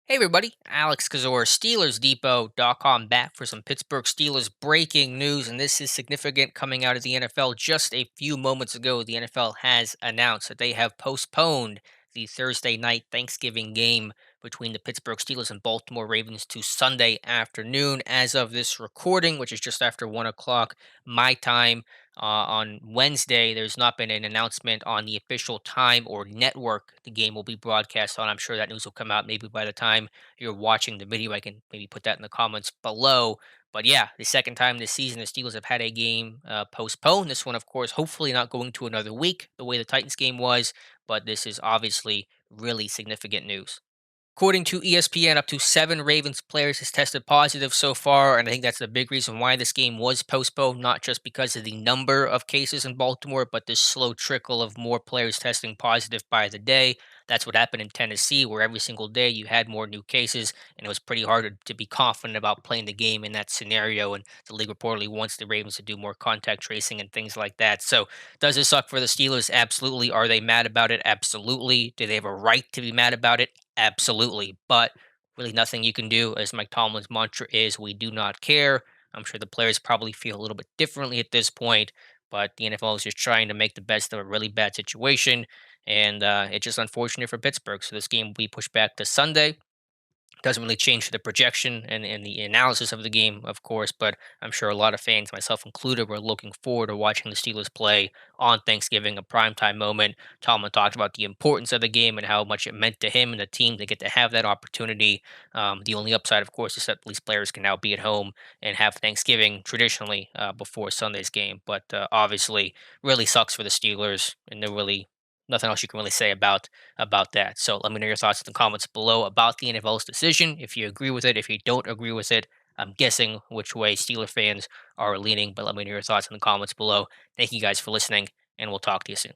Hey everybody, Alex Kazor, SteelersDepot.com back for some Pittsburgh Steelers breaking news, and this is significant coming out of the NFL. Just a few moments ago, the NFL has announced that they have postponed the Thursday night Thanksgiving game between the Pittsburgh Steelers and Baltimore Ravens to Sunday afternoon. As of this recording, which is just after 1 o'clock my time, on Wednesday, there's not been an announcement on the official time or network the game will be broadcast on. I'm sure that news will come out maybe by the time you're watching the video. I can maybe put that in the comments below. But yeah, the second time this season the Steelers have had a game postponed. This one, of course, hopefully not going to another week the way the Titans game was. But this is obviously really significant news. According to ESPN, up to 7 Ravens players has tested positive so far, and I think that's the big reason why this game was postponed, not just because of the number of cases in Baltimore, but the slow trickle of more players testing positive by the day. That's what happened in Tennessee, where every single day you had more new cases, and it was pretty hard to be confident about playing the game in that scenario. And the league reportedly wants the Ravens to do more contact tracing and things like that. So, does this suck for the Steelers? Absolutely. Are they mad about it? Absolutely. Do they have a right to be mad about it? Absolutely. But really nothing you can do, as Mike Tomlin's mantra is, we do not care. I'm sure the players probably feel a little bit differently at this point, but the NFL is just trying to make the best of a really bad situation. And it's just unfortunate for Pittsburgh. So this game will be pushed back to Sunday. Doesn't really change the projection and the analysis of the game, of course, but I'm sure a lot of fans, myself included, were looking forward to watching the Steelers play on Thanksgiving, a primetime moment. Tomlin talked about the importance of the game and how much it meant to him and the team to get to have that opportunity. The only upside, of course, is that these players can now be at home and have Thanksgiving traditionally before Sunday's game. But obviously, really sucks for the Steelers, and they're really nothing else you can really say about that. So let me know your thoughts in the comments below about the NFL's decision. If you agree with it, if you don't agree with it, I'm guessing which way Steeler fans are leaning, but let me know your thoughts in the comments below. Thank you guys for listening, and we'll talk to you soon.